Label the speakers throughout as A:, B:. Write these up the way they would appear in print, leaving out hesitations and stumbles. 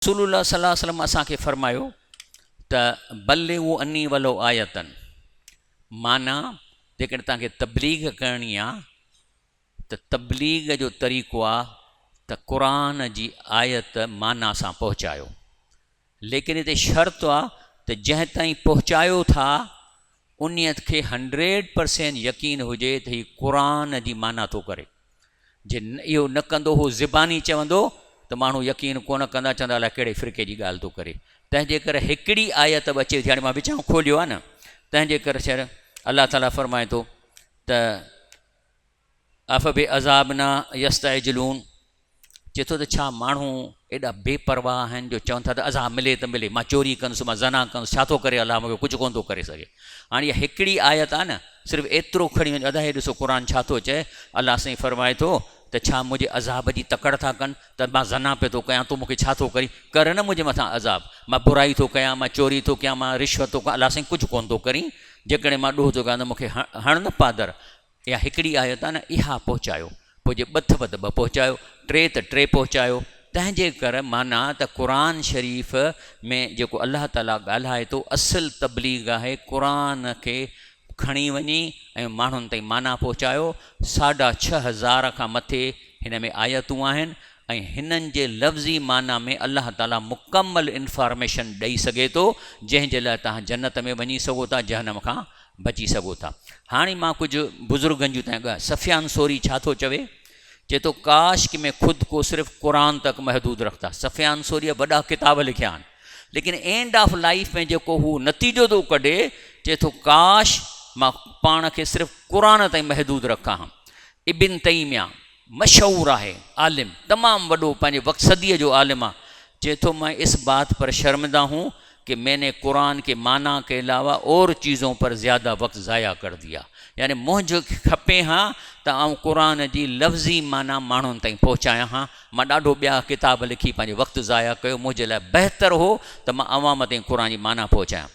A: रसूलुल्लाह सल्लल्लाहु अलैहि वसल्लम असांखे फरमायो त बल्लिगू अन्नी वलो आयतन, माना जेकॾहिं तव्हांखे तबलीग करणी आहे त तबलीग जो तरीक़ो आहे त क़ुरान जी आयत माना सां पहुचायो। लेकिन हिते शर्त आहे त जंहिं ताईं पहुचायो था उन खे 100% यकीन हुजे त हीउ क़ुरान जी माना थो करे। जे इहो न कंदो हो ज़बानी चवंदो त माण्हू यकीन कोन कंदा, चवंदा अलाए कहिड़े फ़िरके जी ॻाल्हि थो करे। तंहिंजे करे हिकिड़ी आयत बि अचे थी, हाणे मां विचां खोलियो आहे न, तंहिंजे करे छा अलाह ताला फरमाए थो त अफ़ बे अज़ाबना यस्तअजिलून, चए थो त छा माण्हू एॾा बेपरवाह आहिनि जो चवनि था त अज़ाब मिले त मिले, मां चोरी कंदुसि, मां ज़ना कंदुसि, छा थो करे अलाह मूंखे कुझु कोन थो करे सघे। हाणे इहा हिकिड़ी आयत आहे न, सिर्फ़ु एतिरो खणी वञो, अदा हे ॾिसो क़ुर छा थो चए। अलाह साईं फरमाए थो त छा मुंहिंजे अज़ाब जी तकड़ था कनि त मां ज़ना पियो थो कयां, तूं मूंखे छा थो करी, कर न मुंहिंजे मथां अज़ाब, मां बुराई थो कयां, मां चोरी थो कयां, मां रिश्वत थो कयां, अलाह साईं कुझु कोन थो करी, जेकॾहिं मां ॾोह थो कयां त मूंखे हण न पादर। इहा हिकिड़ी आयत आहे न, इहा पहुचायो, पोइ जे ॿ अथव त ॿ पहुचायो, टे त टे पहुचायो। तंहिंजे करे माना त क़ुर शरीफ़ में जेको अलाह ताला ॻाल्हाए थो, असुल तबलीग आहे क़ुर खे खणी वञी ऐं माण्हुनि ताईं माना पहुचायो। 6500 खां मथे हिन में आयतूं आहिनि ऐं हिननि जे लफ़्ज़ी माना में अलाह ताला मुकमल इंफॉर्मेशन ॾेई सघे थो, जंहिंजे लाइ तव्हां जन्नत में वञी सघो था, जहन्नम खां बची सघो था। हाणे मां कुझु बुज़ुर्गनि जूं तव्हां सफ़ियान सोरी छा थो चवे, चए थो काश कि मैं खुद को सिर्फ़ कुरान तक महदूद रखता। सफ़ियान सोरी वॾा किताब लिखिया आहिनि, लेकिन एंड ऑफ लाइफ में जेको हू नतीजो थो कढे, चए थो काश मां पाण खे सिर्फ़ु क़ुरान ताईं महदूद रखां हा। इब्न तैमिया मशहूरु आहे आलिम, तमामु वॾो पंहिंजे वक़्त सदीअ जो आलिम आहे, चए थो मैं इस बात पर शर्मिंदा हूँ कि मैंने कुरान के माना के अलावा और चीज़ों पर ज़्यादा वक़्त ज़ाया कर दिया। यानी मुंहिंजो खपे हा त आउं क़ुरान जी लफ़्ज़ी माना माण्हुनि ताईं पहुचायां हा। मां ॾाढो ॿिया किताब लिखी पंहिंजो वक़्तु ज़ाया कयो, मुंहिंजे लाइ बहितर हो त मां अवाम ताईं क़ुरान जी माना पहुचायां।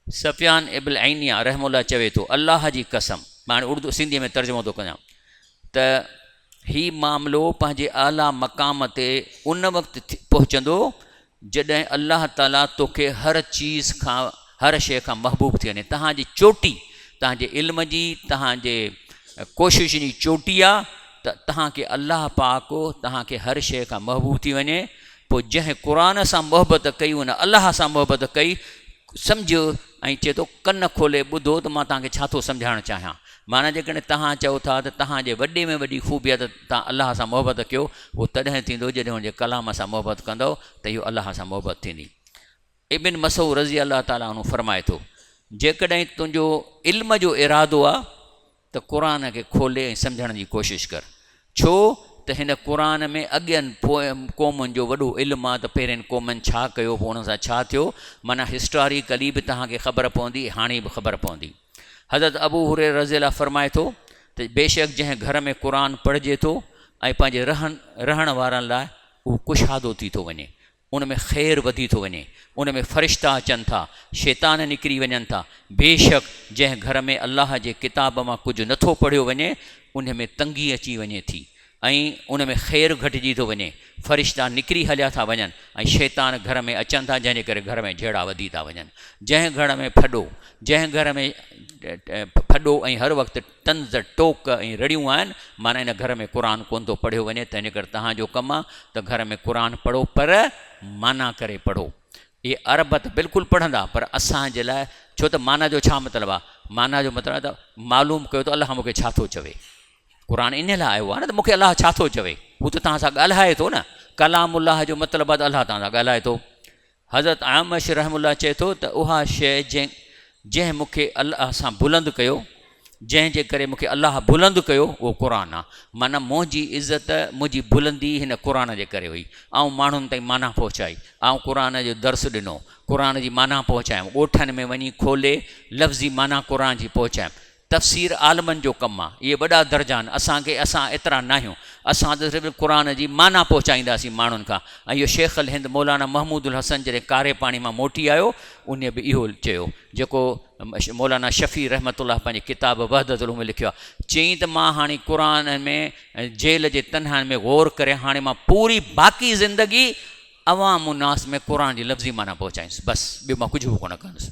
A: सफ़ियान इब्न ऐनिया रहमुल्लाह चवे थो, अल्लाह जी कसम, मां हाणे उर्दू सिंधीअ में तर्जुमो थो कयां, त हीउ मामिलो पंहिंजे आला मक़ाम ते उन वक़्तु पहुचंदो जॾहिं अल्लाह ताला तोखे हर चीज़ खां, हर शइ खां महबूब थी वञे। तव्हांजी चोटी, तव्हांजे इल्म जी, तव्हांजे कोशिश जी चोटी आहे त तव्हांखे अल्लाह पाक तव्हांखे हर शइ खां महबूब थी वञे। पोइ जंहिं क़ुरान सां मोहबत कई, उन अल्लाह सां मोहबत कई, सम्झो ऐं चए थो कन खोले ॿुधो त मां तव्हांखे छा थो सम्झाइणु चाहियां। माना जेकॾहिं तव्हां चओ था त तव्हांजे वॾे में वॾी ख़ूबी आहे त तव्हां अल्लाह सां मोहबत कयो, उहो तॾहिं थींदो जॾहिं हुनजे कलाम सां मोहबत कंदव त इहो अल्लाह सां मोहबत थींदी। इब्न मसूद रज़ी अल्लाह ताला अन्हु फरमाए थो, जेकॾहिं तुंहिंजो इल्म जो इरादो आहे त क़ुरान खे खोले ऐं सम्झण जी कोशिशि कर। छो त हिन क़ुरान में अॻियनि क़ौमुनि जो वॾो इल्मु आहे त पहिरियनि क़ौमुनि छा कयो, पोइ हुन सां छा थियो, माना हिस्टोरिकली बि तव्हांखे ख़बर पवंदी, हाणे बि ख़बर पवंदी। हज़रत अबू हुरैरा रज़ी अल्लाह फरमाए थो त बेशक जंहिं घर में क़ुरान पढ़िजे थो ऐं पंहिंजे रहण वारनि लाइ उहो कुशादो थी थो वञे, उन में ख़ैरु वधी थो वञे, उन में फ़रिश्ता अचनि था, शैतान निकिरी वञनि था। बेशक जंहिं घर में अल्लाह जे किताब मां कुझु नथो पढ़ियो वञे, उन में तंगी अची वञे थी ऐं उन में ख़ैरु घटिजी थो वञे, फ़रिश्ता निकिरी हलिया था वञनि ऐं शैतान घर में अचनि था, जंहिंजे करे घर में जहिड़ा वधी था वञनि। जंहिं घर में फॾो, जंहिं घर में फॾो ऐं हर वक़्तु तंज़ टोक ऐं रड़ियूं आहिनि, माना इन घर में क़ुरान कोन थो पढ़ियो वञे। तंहिंजे करे तव्हांजो कमु आहे त घर में क़ुरान पढ़ो, पर माना करे पढ़ो। इहे अरब त बिल्कुलु पढ़ंदा, पर असांजे लाइ, छो त माना जो छा मतिलबु आहे, माना जो मतिलबु आहे त मालूम कयो त अलाह मूंखे छा थो चवे। क़ुरान इन लाइ आयो आहे न त मूंखे अलाह छा थो चवे, हू त तव्हां सां ॻाल्हाए थो न। कलामुल्लाह जो मतिलबु आहे त अलाह तव्हां सां ॻाल्हाए थो। हज़रत आमश रहमुल्लाह चए थो त उहा शइ जंहिं मूंखे अलाह सां बुलंद कयो, जंहिंजे करे मूंखे अलाह बुलंद कयो, उहो क़ुरान आहे। माना मुंहिंजी इज़त, मुंहिंजी बुलंदी हिन क़ुरान जे करे हुई। ऐं माण्हुनि ताईं माना पहुचाई, ऐं क़ुरान जो दर्स ॾिनो, क़ुरान जी माना पहुचायमि, ॻोठनि में वञी खोले लफ़्ज़ी माना क़ुरान जी पहुचायमि। तफ़सीर आलमनि जो कमु आहे, इहे वॾा दर्जा आहिनि। असां एतिरा न आहियूं, असां त सिर्फ़ु क़ुरान जी माना पहुचाईंदासीं माण्हुनि खां। ऐं इहो शेख अल हिंद मौलाना महमूदुल हसन जॾहिं कारे पाणी मां मोटी आयो, उन बि इहो चयो, जेको मौलाना शफ़ी रहमतुल्लाह पंहिंजी किताब वहदतुल में लिखियो आहे। चई त मां हाणे क़ुरान में जेल जे तन्हानि में ग़ौर करे, हाणे मां पूरी बाक़ी ज़िंदगी अवाम नास में क़ुर जी लफ़्ज़ी माना पहुचाईंसि बसि ॿियो मां कुझु बि कोन कंदुसि